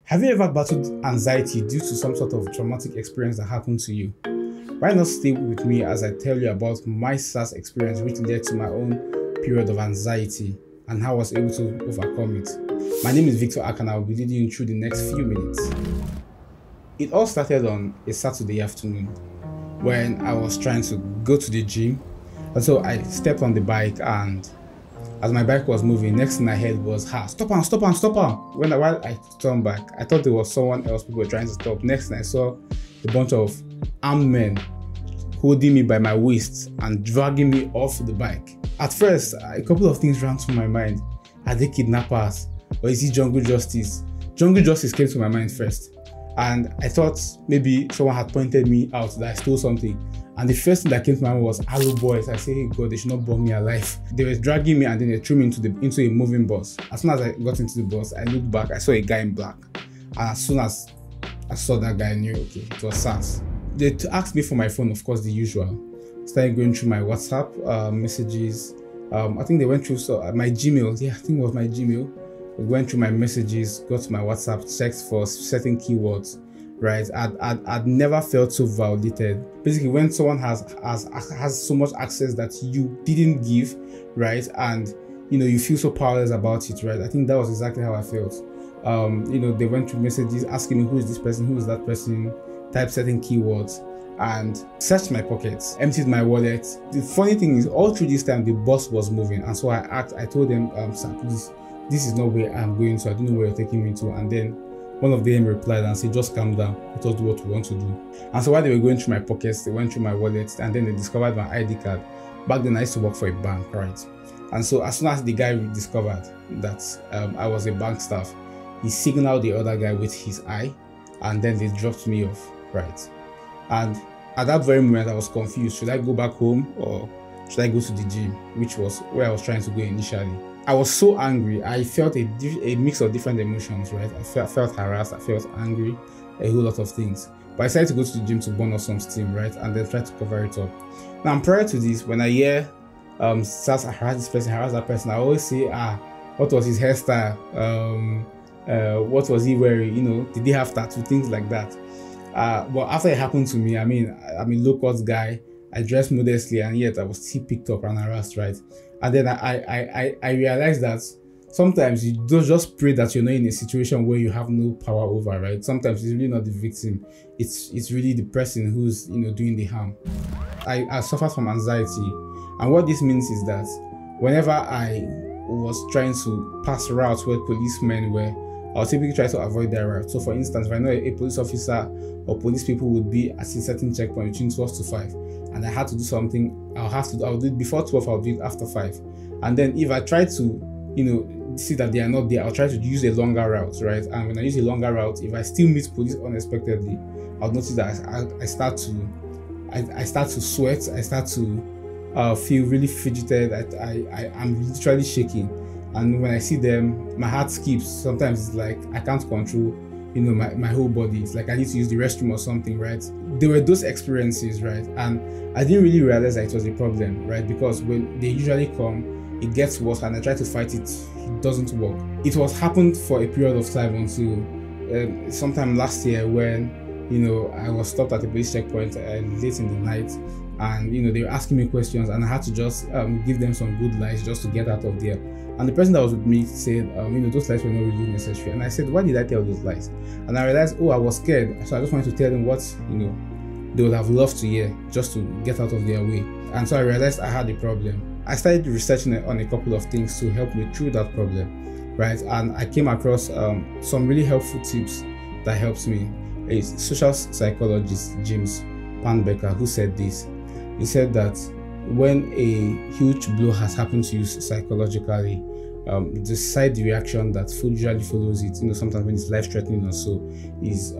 Have you ever battled anxiety due to some sort of traumatic experience that happened to you? Why not stay with me as I tell you about my SARS experience, which led to my own period of anxiety and how I was able to overcome it. My name is Victor Ak and I will be leading you through the next few minutes. It all started on a Saturday afternoon when I was trying to go to the gym. And so I stepped on the bike, and as my bike was moving, next thing I heard was, stop him, stop him, stop him. While I turned back, I thought there was someone else people were trying to stop. Next thing I saw a bunch of armed men holding me by my waist and dragging me off the bike. At first, a couple of things ran through my mind. Are they kidnappers? Or is it jungle justice? Jungle justice came to my mind first. And I thought maybe someone had pointed me out that I stole something. And the first thing that came to my mind was, hello boys. I said, hey God, they should not burn me alive. They were dragging me and then they threw me into a moving bus. As soon as I got into the bus, I looked back, I saw a guy in black. And as soon as I saw that guy, I knew, okay, it was SARS. They asked me for my phone, of course, the usual. Started going through my WhatsApp messages. I think they went through my Gmail. Yeah, I think it was my Gmail. We went through my messages, got to my WhatsApp, checked for certain keywords, right? I'd never felt so violated. Basically, when someone has so much access that you didn't give, right? And you feel so powerless about it, right? I think that was exactly how I felt. They went through messages asking me who is this person, who is that person, type certain keywords, and searched my pockets, emptied my wallet. The funny thing is, all through this time the bus was moving, and so I told them, sir, please, this is not where I'm going, so I don't know where you're taking me to. And then one of them replied and said, just calm down, let us do what we want to do. And so while they were going through my pockets, they went through my wallet, and then they discovered my ID card. Back then I used to work for a bank, right? And so as soon as the guy discovered that I was a bank staff, he signaled the other guy with his eye, and then they dropped me off, right? And at that very moment I was confused. Should I go back home or should I go to the gym, which was where I was trying to go initially? I was so angry. I felt a mix of different emotions, right? I felt harassed, I felt angry, a whole lot of things. But I decided to go to the gym to burn off some steam, right? And then try to cover it up. Now, prior to this, when I hear SARS harass this person, harass that person, I always say, what was his hairstyle? What was he wearing? Did he have tattoo? Things like that. But after it happened to me, I'm a low-cost guy. I dressed modestly, and yet I was still picked up and harassed, right? And then I realized that sometimes you don't just pray that you're not in a situation where you have no power over, right? Sometimes it's really not the victim, it's really the person who's doing the harm. I suffered from anxiety, and what this means is that whenever I was trying to pass routes where policemen were, I'll typically try to avoid their route. So for instance, if I know a police officer or police people would be at a certain checkpoint between 12 to 5, and I had to do something, I'll do it before 12, I'll do it after 5. And then if I try to, see that they are not there, I'll try to use a longer route, right? And when I use a longer route, if I still meet police unexpectedly, I'll notice that I start to sweat, I start to feel really fidgeted, I'm literally shaking. And when I see them, my heart skips. Sometimes it's like I can't control, my whole body. It's like I need to use the restroom or something, right? There were those experiences, right? And I didn't really realize that it was a problem, right? Because when they usually come, it gets worse, and I try to fight it, it doesn't work. It was happened for a period of time until sometime last year when, I was stopped at a police checkpoint late in the night, and they were asking me questions, and I had to just give them some good lies just to get out of there. And the person that was with me said, those lies were not really necessary. And I said, why did I tell those lies? And I realized, I was scared. So I just wanted to tell them what, they would have loved to hear just to get out of their way. And so I realized I had a problem. I started researching on a couple of things to help me through that problem, right? And I came across some really helpful tips that helped me. A social psychologist, James Panbecker, who said this. He said that when a huge blow has happened to you psychologically, the side reaction that usually follows it, sometimes when it's life-threatening or so, is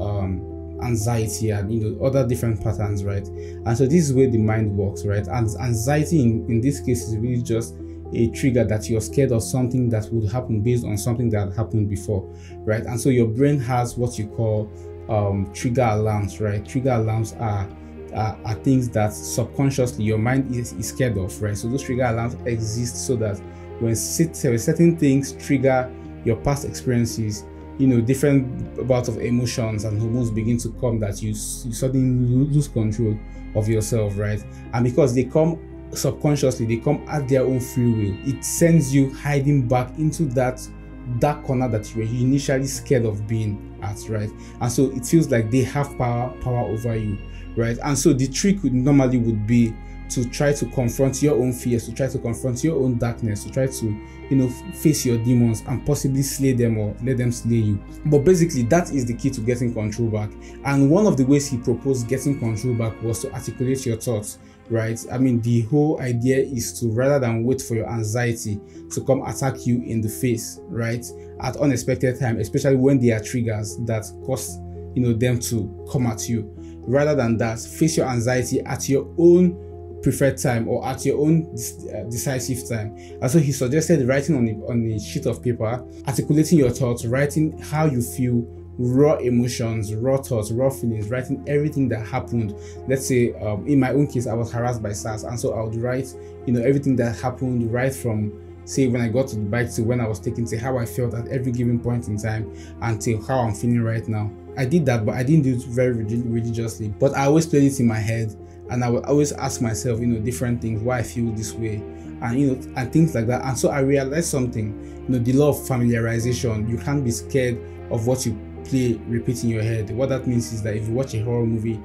anxiety and other different patterns, right? And so this is where the mind works, right? And anxiety in this case is really just a trigger that you're scared of something that would happen based on something that happened before, right? And so your brain has what you call trigger alarms, right? Trigger alarms are things that subconsciously your mind is scared of, right? So those trigger alarms exist so that when certain things trigger your past experiences, different bouts of emotions and hormones begin to come, that you suddenly lose control of yourself, right? And because they come subconsciously, they come at their own free will, it sends you hiding back into that dark corner that you were initially scared of being at, right? And so it feels like they have power over you, right? And so the trick normally would be to try to confront your own fears, to try to confront your own darkness, to try to face your demons and possibly slay them or let them slay you. But basically that is the key to getting control back. And one of the ways he proposed getting control back was to articulate your thoughts, right? I mean, the whole idea is to, rather than wait for your anxiety to come attack you in the face, right, at unexpected time, especially when there are triggers that cause them to come at you, rather than that, face your anxiety at your own preferred time or at your own decisive time. And so he suggested writing on a sheet of paper, articulating your thoughts, writing how you feel, raw emotions, raw thoughts, raw feelings, writing everything that happened. Let's say in my own case, I was harassed by SARS, and so I would write everything that happened, right from, say, when I got to the bike to when I was taken, to how I felt at every given point in time until how I'm feeling right now. I did that, but I didn't do it very religiously, but I always played it in my head. And I would always ask myself, different things, why I feel this way, and and things like that. And so I realized something, the law of familiarization. You can't be scared of what you repeat in your head. What that means is that if you watch a horror movie,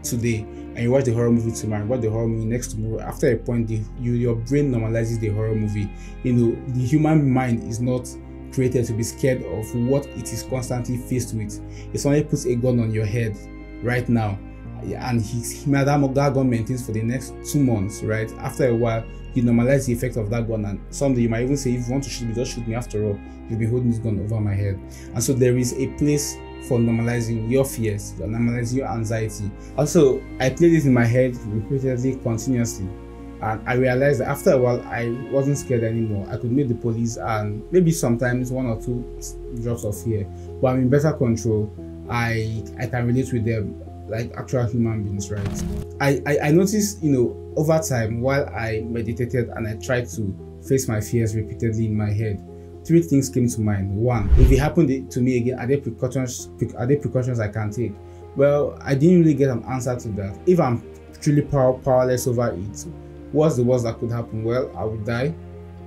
today, and you watch the horror movie tomorrow, watch the horror movie next tomorrow, after a point, your brain normalizes the horror movie. The human mind is not created to be scared of what it is constantly faced with. If somebody puts a gun on your head right now, and that gun maintains for the next 2 months, right? After a while, you normalize the effect of that gun, and someday you might even say, if you want to shoot me, just shoot me. After all, you've been holding this gun over my head. And so there is a place for normalizing your fears, normalizing your anxiety. Also, I played it in my head repeatedly, continuously, and I realized that after a while, I wasn't scared anymore. I could meet the police, and maybe sometimes 1 or 2 drops of fear, but I'm in better control. I can relate with them like actual human beings, right? I noticed, over time, while I meditated and I tried to face my fears repeatedly in my head, 3 things came to mind. 1, if it happened to me again, are there precautions I can take? Well, I didn't really get an answer to that. If I'm truly powerless over it, what's the worst that could happen? Well, I would die.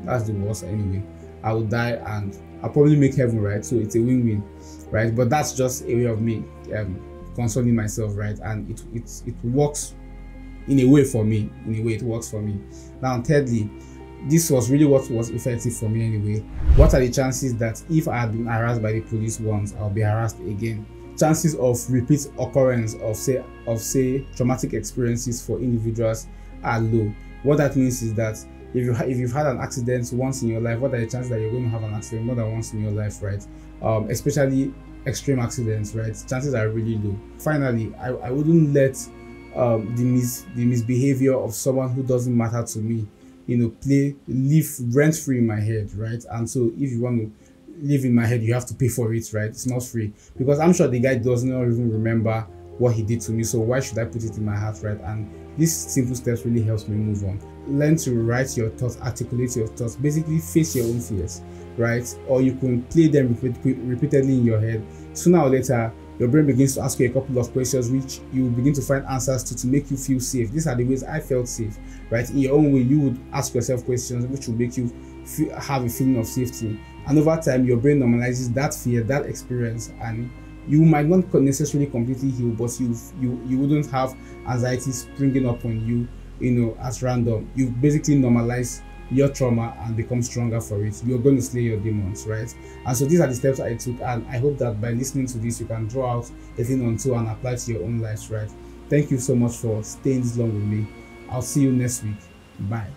That's the worst anyway. I would die and I'll probably make heaven, right? So it's a win-win, right? But that's just a way of me consoling myself, right? And it works in a way for me. In a way, it works for me. Now, thirdly, this was really what was effective for me anyway. What are the chances that if I had been harassed by the police once, I'll be harassed again? Chances of repeat occurrence of say traumatic experiences for individuals are low. What that means is that if you've had an accident once in your life, what are the chances that you're going to have an accident more than once in your life, right? Especially extreme accidents, right? Chances are really low. Finally, I wouldn't let the misbehavior of someone who doesn't matter to me, live rent free in my head, right? And so if you want to live in my head, you have to pay for it, right? It's not free, because I'm sure the guy does not even remember what he did to me, so why should I put it in my heart, right? And these simple steps really helps me move on. Learn to write your thoughts, articulate your thoughts, basically face your own fears, right? Or you can play them repeatedly in your head. Sooner or later, your brain begins to ask you a couple of questions which you begin to find answers to make you feel safe. These are the ways I felt safe, right? In your own way, you would ask yourself questions which will make you have a feeling of safety. And over time, your brain normalizes that fear, that experience, and you might not necessarily completely heal, but you wouldn't have anxiety springing up on you, as random. You basically normalize your trauma and become stronger for it. You're going to slay your demons, right? And so these are the steps I took, and I hope that by listening to this, you can draw out a thing or two and apply to your own lives, right? Thank you so much for staying this long with me. I'll see you next week. Bye.